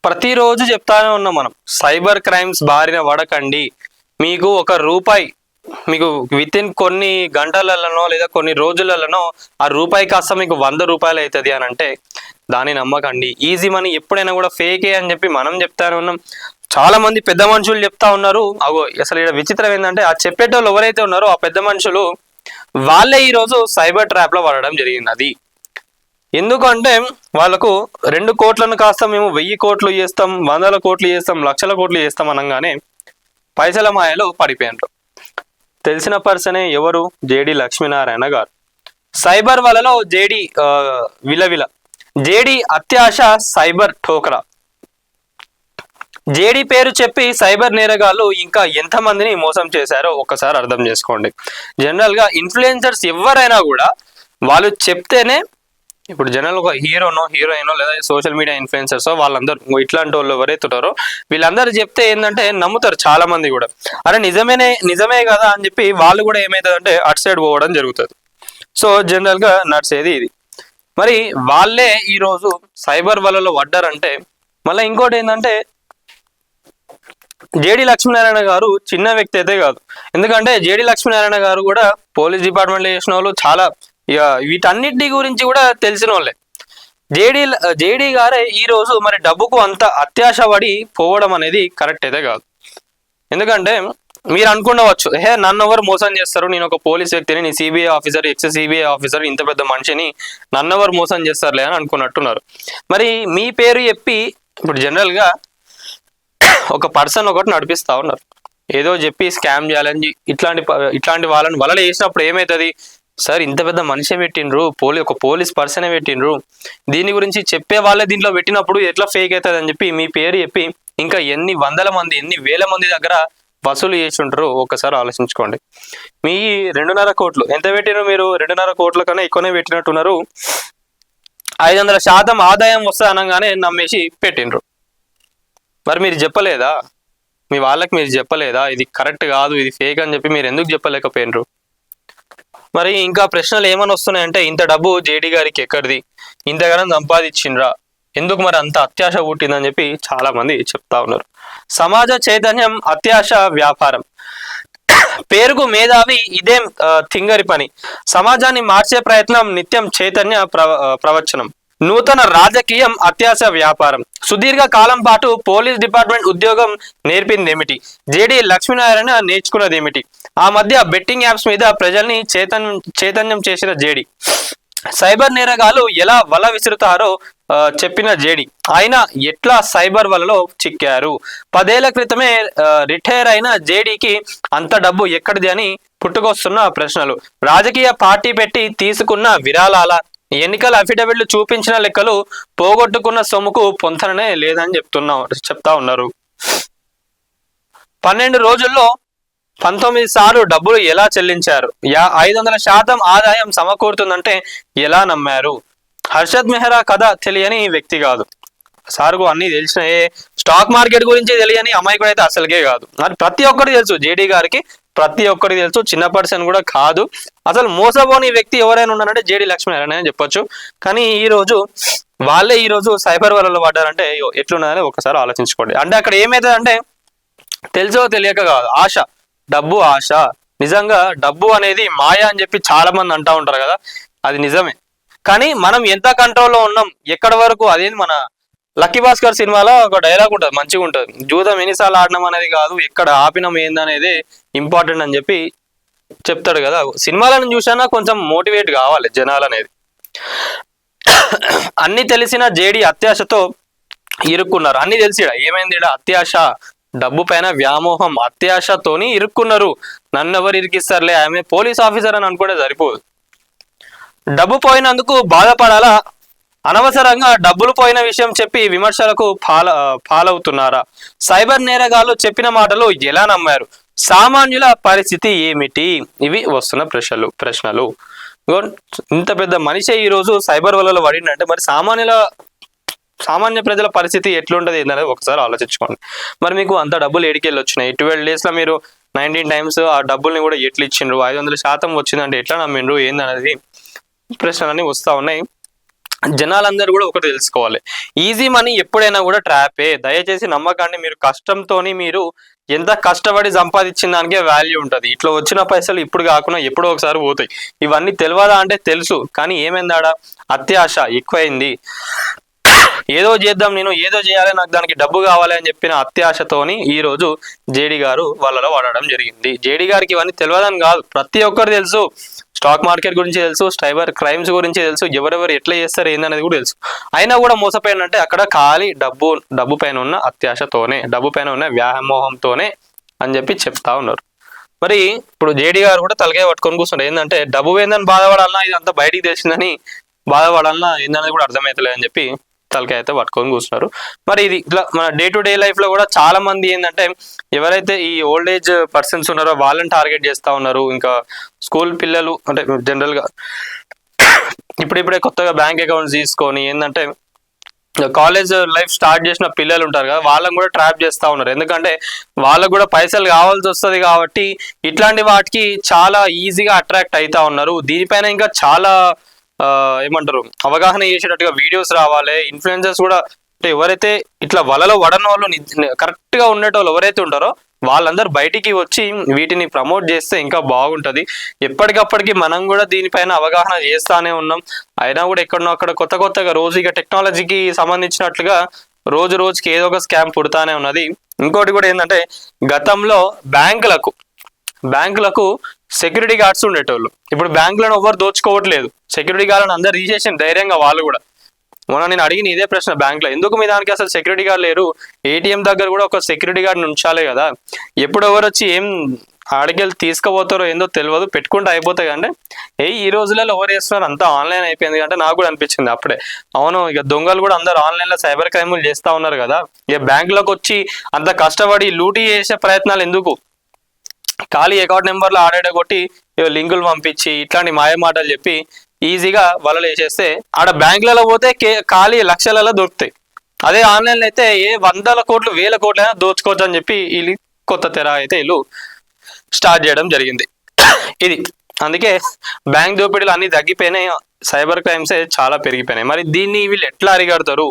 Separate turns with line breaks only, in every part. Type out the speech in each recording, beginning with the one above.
ప్రతిరోజు చెప్తానే ఉన్నాం మనం, సైబర్ క్రైమ్స్ బారిన పడకండి. మీకు ₹1 మీకు విత్ ఇన్ కొన్ని గంటలలోనో లేదా కొన్ని రోజులలోనో ఆ రూపాయి కాస్త మీకు ₹100 అవుతుంది అని అంటే దాన్ని నమ్మకండి. ఈజీ మనీ ఎప్పుడైనా కూడా ఫేకే అని చెప్పి మనం చెప్తానే ఉన్నాం. చాలా మంది పెద్ద మనుషులు చెప్తా ఉన్నారు. అగో అసలు ఇక్కడ విచిత్రం ఏంటంటే ఆ చెప్పేటోళ్ళు ఎవరైతే ఉన్నారో ఆ పెద్ద మనుషులు వాళ్ళే ఈరోజు సైబర్ ట్రాప్ లో పడడం జరిగింది. అది ఎందుకంటే వాళ్ళకు 2 కోట్లను కాస్త మేము 1000 కోట్లు చేస్తాం, 100 కోట్లు చేస్తాం, లక్షల కోట్లు చేస్తాం అనగానే పైసల మాయలో పడిపోయినారు. తెలిసిన పర్సనే ఎవరు? జేడి లక్ష్మీనారాయణ గారు. సైబర్ వలలో జేడి విలవిల, జేడి అత్యాశ సైబర్ ఠోకరా. జేడి పేరు చెప్పి సైబర్ నేరగాళ్ళు ఇంకా ఎంతమందిని మోసం చేశారో ఒక్కసారి అర్థం చేసుకోండి. జనరల్ గా ఇన్ఫ్లుయెన్సర్స్ ఎవరైనా కూడా వాళ్ళు చెప్తేనే, ఇప్పుడు జనరల్ ఒక హీరోయినో లేదా సోషల్ మీడియా ఇన్ఫ్లుయెన్సర్స్ వాళ్ళందరూ ఇట్లాంటి వాళ్ళు ఎవరైతే ఉంటారో వీళ్ళందరూ చెప్తే ఏంటంటే నమ్ముతారు చాలా మంది కూడా. అరే నిజమే కదా అని చెప్పి వాళ్ళు కూడా ఏమవుతుందంటే అటు సైడ్ పోవడం జరుగుతుంది. సో జనరల్ గా నడిచేది ఇది. మరి వాళ్ళే ఈరోజు సైబర్ వలలో పడ్డారంటే మళ్ళీ ఇంకోటి ఏంటంటే జేడి లక్ష్మీనారాయణ గారు చిన్న వ్యక్తి అయితే కాదు. ఎందుకంటే జేడి లక్ష్మీనారాయణ గారు కూడా పోలీస్ డిపార్ట్మెంట్లో చేసిన వాళ్ళు, చాలా వీటన్నిటి గురించి కూడా తెలిసిన వాళ్ళే. జేడి గారే ఈ రోజు మరి డబ్బుకు అంత అత్యాశ పడి పోవడం అనేది కరెక్ట్ అయితే కాదు. ఎందుకంటే మీరు అనుకుండవచ్చు, నన్ను ఎవరు మోసం చేస్తారు, నేను ఒక పోలీస్ వ్యక్తిని, నేను CBI officer, X CBI officer, ఇంత పెద్ద మనిషిని, నన్ను ఎవరు మోసం చేస్తారులే అని అనుకున్నట్టున్నారు. మరి మీ పేరు చెప్పి ఇప్పుడు జనరల్ గా ఒక పర్సన్ ఒకటి నడిపిస్తా ఉన్నారు, ఏదో చెప్పి స్కామ్ చేయాలని ఇట్లాంటి వాళ్ళని వలలు వేసినప్పుడు ఏమవుతుంది? సార్ ఇంత పెద్ద మనిషి పెట్టిండ్రు, ఒక పోలీస్ పర్సనే పెట్టిండ్రు, దీని గురించి చెప్పే వాళ్ళే దీంట్లో పెట్టినప్పుడు ఎట్లా ఫేక్ అవుతుంది అని చెప్పి మీ పేరు చెప్పి ఇంకా ఎన్ని వందల మంది, ఎన్ని వేల మంది దగ్గర వసూలు చేసి ఉంటారు ఒక్కసారి ఆలోచించుకోండి. మీ 2.5 కోట్లు ఎంత పెట్టినారు మీరు? 2.5 కోట్ల కన్నా ఎక్కువనే పెట్టినట్టున్నారు. 500% ఆదాయం వస్తా అనగానే నమ్మేసి పెట్టిండ్రు. మరి మీరు చెప్పలేదా? మీ వాళ్ళకి మీరు చెప్పలేదా ఇది కరెక్ట్ కాదు, ఇది ఫేక్ అని చెప్పి మీరు ఎందుకు చెప్పలేకపోయినరు? మరి ఇంకా ప్రశ్నలు ఏమని వస్తున్నాయంటే, ఇంత డబ్బు జేడి గారికి ఎక్కడిది, ఇంతగానం సంపాదించిండ్రా, ఎందుకు మరి అంత అత్యాశ పుట్టిందని చెప్పి చాలా మంది చెప్తా ఉన్నారు. సమాజ చైతన్యం అత్యాశ వ్యాపారం. పేరుకు మేధావి, ఇదేం తింగరి పని. సమాజాన్ని మార్చే ప్రయత్నం, నిత్యం చైతన్య ప్రవచనం. నూతన రాజకీయం అత్యాశ వ్యాపారం. సుదీర్ఘ కాలం పాటు పోలీస్ డిపార్ట్మెంట్ ఉద్యోగం నేర్పిందేమిటి? జేడి లక్ష్మీనారాయణ నేర్చుకున్నదేమిటి? ఆ మధ్య బెట్టింగ్ యాప్స్ మీద ప్రజల్ని చైతన్యం చేసిన జేడి. సైబర్ నేరగాలు ఎలా వల విసురుతారో చెప్పిన జేడి. ఆయన ఎట్లా సైబర్ వలలో చిక్కారు? 10 ఏళ్ల క్రితమే రిటైర్ అయిన జేడీకి అంత డబ్బు ఎక్కడిది అని పుట్టుకొస్తున్న ప్రశ్నలు. రాజకీయ పార్టీ పెట్టి తీసుకున్న విరాళాల, ఎన్నికల అఫిడవిట్లు చూపించిన లెక్కలు పోగొట్టుకున్న సొమ్ముకు పొంతననే లేదని చెప్తా ఉన్నారు. 12 రోజుల్లో 19 సార్లు డబ్బులు ఎలా చెల్లించారు? 500% ఆదాయం సమకూరుతుందంటే ఎలా నమ్మారు? హర్షద్ మెహ్రా కథ తెలియని వ్యక్తి కాదు. సార్కు అన్ని తెలిసిన, స్టాక్ మార్కెట్ గురించి తెలియని అమాయకుడు అయితే అసలుకే కాదు. మరి ప్రతి ఒక్కరికి తెలుసు, జేడీ గారికి ప్రతి ఒక్కరికి తెలుసు, చిన్న పర్సన్ కూడా కాదు. అసలు మోసపోని వ్యక్తి ఎవరైనా ఉన్నారంటే జేడి లక్ష్మీనారాయణ అని చెప్పొచ్చు. కానీ వాళ్ళే ఈ రోజు సైబర్ వలలో పడ్డారంటే ఎట్లున్నదని ఒకసారి ఆలోచించుకోండి. అంటే అక్కడ ఏమైతుందంటే తెలుసో తెలియక కాదు, ఆశ, డబ్బు ఆశ. నిజంగా డబ్బు అనేది మాయ అని చెప్పి చాలా మంది అంటా ఉంటారు కదా, అది నిజమే. కానీ మనం ఎంత కంట్రోల్లో ఉన్నాం, ఎక్కడి వరకు, అదేంటి మన లక్కీ భాస్కర్ సినిమాలో ఒక డైలాగ్ ఉంటుంది, మంచిగా ఉంటుంది, జూదం ఎన్నిసార్లు ఆడడం అనేది కాదు, ఎక్కడ ఆపినం ఏందనేది ఇంపార్టెంట్ అని చెప్పి చెప్తాడు కదా. సినిమాలను చూసినా కొంచెం మోటివేట్ కావాలి జనాలు అనేది. అన్ని తెలిసిన జేడి అత్యాశతో ఇరుక్కున్నారు. అన్ని తెలిసి ఏమైంది, అత్యాశ, డబ్బు పైన వ్యామోహం, అత్యాశతోని ఇరుక్కున్నారు. నన్ను ఎవరు ఇరికిస్తారులే, ఆమె పోలీస్ ఆఫీసర్ అని అనుకుంటే సరిపోదు. డబ్బు పోయినందుకు బాధపడాలా? అనవసరంగా డబ్బులు పోయిన విషయం చెప్పి విమర్శలకు పాలవుతున్నారా? సైబర్ నేరగాళ్ళు చెప్పిన మాటలు ఎలా నమ్మారు? సామాన్యుల పరిస్థితి ఏమిటి? ఇవి వస్తున్న ప్రశ్నలు. ఇంత పెద్ద మనిషి ఈ రోజు సైబర్ వలలో పడిందంటే మరి సామాన్య ప్రజల పరిస్థితి ఎట్లుంటది ఏంటనేది ఒకసారి ఆలోచించుకోండి. మరి మీకు అంత డబ్బులు ఏడికెళ్ళి వచ్చినాయి? 12 days లో మీరు 19 times ఆ డబ్బుల్ని కూడా ఎట్లా ఇచ్చిండ్రు? 500% వచ్చిందంటే ఎట్లా నమ్మిండ్రు ఏందనేది ప్రశ్నలన్నీ వస్తూ ఉన్నాయి. జనాలందరూ కూడా ఒకటి తెలుసుకోవాలి, ఈజీ మనీ ఎప్పుడైనా కూడా ట్రాపే. దయచేసి నమ్మకాన్ని, మీరు కష్టంతోని మీరు ఎంత కష్టపడి సంపాదించిన దానికే వాల్యూ ఉంటుంది. ఇట్లా వచ్చిన పైసలు ఇప్పుడు కాకుండా ఎప్పుడో ఒకసారి పోతాయి. ఇవన్నీ తెలియదా అంటే తెలుసు, కానీ ఏమైందాడా, అత్యాశ ఎక్కువైంది. ఏదో చేద్దాం, నేను ఏదో చేయాలి, నాకు దానికి డబ్బు కావాలి అని చెప్పిన అత్యాశతోని ఈ రోజు జేడి గారు వాళ్ళలో వాడడం జరిగింది. జేడి గారికి ఇవన్నీ తెలియదని కాదు, ప్రతి ఒక్కరు తెలుసు. స్టాక్ మార్కెట్ గురించి తెలుసు, సైబర్ క్రైమ్స్ గురించి తెలుసు, ఎవరెవరు ఎట్లా చేస్తారు ఏందనేది కూడా తెలుసు. అయినా కూడా మోసపోయినంటే అక్కడ ఖాళీ డబ్బు పైన ఉన్న అత్యాశతోనే, డబ్బు పైన ఉన్న వ్యామోహంతోనే అని చెప్పి చెప్తా ఉన్నారు. మరి ఇప్పుడు జేడి గారు కూడా తలకాయ పట్టుకొని కూర్చుంటారు. ఏంటంటే డబ్బు పోయిందని బాధపడాలన్నా, ఇది అంతా బయటికి తెలిసిందని బాధపడాలన్నా ఏందనేది కూడా అర్థమవుతలేదు అని చెప్పి తలకాయ అయితే పట్టుకొని కూర్చున్నారు. మరి ఇది ఇట్లా మన డే టు డే లైఫ్ లో కూడా చాలా మంది ఏంటంటే ఎవరైతే ఈ ఓల్డ్ ఏజ్ పర్సన్స్ ఉన్నారో వాళ్ళని టార్గెట్ చేస్తా ఉన్నారు. ఇంకా స్కూల్ పిల్లలు అంటే జనరల్ గా ఇప్పుడిప్పుడే కొత్తగా బ్యాంక్ అకౌంట్స్ తీసుకొని ఏంటంటే కాలేజ్ లైఫ్ స్టార్ట్ చేసిన పిల్లలు ఉంటారు కదా, వాళ్ళని కూడా ట్రాప్ చేస్తా ఉన్నారు. ఎందుకంటే వాళ్ళకు కూడా పైసలు కావాల్సి వస్తుంది కాబట్టి ఇట్లాంటి వాటికి చాలా ఈజీగా అట్రాక్ట్ అవుతా ఉన్నారు. దీనిపైన ఇంకా చాలా ఏమంటారు అవగాహన చేసేటట్టుగా వీడియోస్ రావాలి. ఇన్ఫ్లుయెన్సర్స్ కూడా అంటే ఎవరైతే ఇట్లా వలలో వడని వాళ్ళు కరెక్ట్ గా ఉండేటోళ్ళు ఎవరైతే ఉంటారో వాళ్ళందరూ బయటికి వచ్చి వీటిని ప్రమోట్ చేస్తే ఇంకా బాగుంటది. ఎప్పటికప్పటికి మనం కూడా దీనిపైన అవగాహన చేస్తానే ఉన్నాం. అయినా కూడా ఎక్కడనో అక్కడ కొత్తగా రోజు ఇక టెక్నాలజీకి సంబంధించినట్లుగా రోజుకి ఏదో ఒక స్కామ్ పుడతానే ఉన్నది. ఇంకోటి కూడా ఏంటంటే గతంలో బ్యాంకులకు సెక్యూరిటీ గార్డ్స్ ఉండేటోళ్ళు. ఇప్పుడు బ్యాంకులను ఎవరు దోచుకోవట్లేదు, సెక్యూరిటీ గార్డులను అందరు తీసేసిన ధైర్యంగా వాళ్ళు కూడా. మొన్న నేను అడిగిన ఇదే ప్రశ్న బ్యాంక్లో, ఎందుకు మీ దానికి అసలు సెక్యూరిటీ గార్డ్ లేరు, ఏటీఎం దగ్గర కూడా ఒక సెక్యూరిటీ గార్డ్ ఉంచాలే కదా, ఎప్పుడు ఎవరు వచ్చి ఏం ఆడికెళ్ళి తీసుకుపోతారో ఏందో తెలియదు, పెట్టుకుంటే అయిపోతాయి. అంటే ఈ రోజులలో ఎవరు చేస్తున్నారు, అంతా ఆన్లైన్ అయిపోయింది. అంటే నాకు కూడా అనిపించింది అప్పుడే, అవును ఇక దొంగలు కూడా అందరు ఆన్లైన్లో సైబర్ క్రైమ్లు చేస్తూ ఉన్నారు కదా, ఇక బ్యాంకులోకి వచ్చి అంత కష్టపడి లూటీ చేసే ప్రయత్నాలు ఎందుకు, ఖాళీ అకౌంట్ నెంబర్లో ఆడాడ కొట్టి లింకులు పంపించి ఇట్లాంటి మాయ మాటలు చెప్పి ఈజీగా వలలు వేసేస్తే ఆడ బ్యాంకులలో పోతే ఖాళీ లక్షలలో దొరుకుతాయి. అదే ఆన్లైన్లో అయితే ఏ 100 కోట్లు 1000 కోట్లు అయినా దోచుకోవచ్చు అని చెప్పి వీళ్ళు కొత్త తెర అయితే వీళ్ళు స్టార్ట్ చేయడం జరిగింది. ఇది అందుకే బ్యాంక్ దోపిడీలు అన్ని తగ్గిపోయినాయి, సైబర్ క్రైమ్సే చాలా పెరిగిపోయినాయి. మరి దీన్ని వీళ్ళు ఎట్లా అరిగడతారు?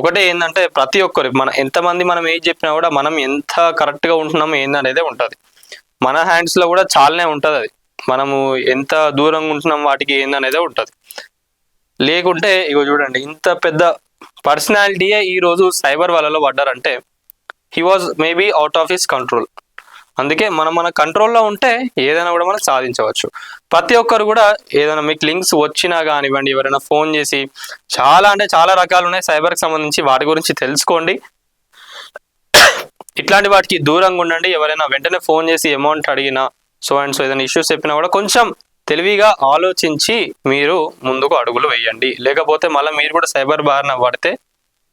ఒకటే ఏంటంటే ప్రతి ఒక్కరు ఎంతమంది మనం ఏం చెప్పినా కూడా మనం ఎంత కరెక్ట్గా ఉంటున్నామో ఏందనేదే ఉంటుంది. మన హ్యాండ్స్లో కూడా చాలానే ఉంటుంది. అది మనము ఎంత దూరంగా ఉంటున్నాం వాటికి ఏందనేదే ఉంటుంది. లేకుంటే ఇగో చూడండి, ఇంత పెద్ద పర్సనాలిటీయే ఈరోజు సైబర్ వలలో పడ్డారంటే he was maybe out of his control. అందుకే మన కంట్రోల్లో ఉంటే ఏదైనా కూడా మనం సాధించవచ్చు. ప్రతి ఒక్కరు కూడా ఏదైనా మీకు లింక్స్ వచ్చినా కానివ్వండి, ఎవరైనా ఫోన్ చేసి చాలా రకాలు ఉన్నాయి సైబర్కి సంబంధించి, వాటి గురించి తెలుసుకోండి. ఇట్లాంటి వాటికి దూరంగా ఉండండి. ఎవరైనా వెంటనే ఫోన్ చేసి అమౌంట్ అడిగినా సో ఏదైనా ఇష్యూస్ చెప్పినా కూడా కొంచెం తెలివిగా ఆలోచించి మీరు ముందుకు అడుగులు వేయండి. లేకపోతే మళ్ళీ మీరు కూడా సైబర్ బారిన పడితే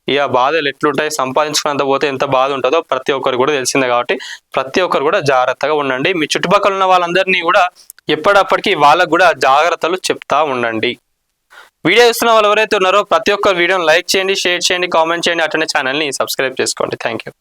ఇక బాధలు ఎట్లుంటాయి, సంపాదించుకున్నంత పోతే ఎంత బాధ ఉంటుందో ప్రతి ఒక్కరు కూడా తెలిసిందే. కాబట్టి ప్రతి ఒక్కరు కూడా జాగ్రత్తగా ఉండండి. మీ చుట్టుపక్కల ఉన్న వాళ్ళందరినీ కూడా ఎప్పటికప్పటికి వాళ్ళకు కూడా జాగ్రత్తలు చెప్తా ఉండండి. వీడియో ఇస్తున్న వాళ్ళు ఎవరైతే ఉన్నారో ప్రతి ఒక్క వీడియోని లైక్ చేయండి, షేర్ చేయండి, కామెంట్ చేయండి, అట్లనే ఛానల్ని సబ్స్క్రైబ్ చేసుకోండి. Thank you.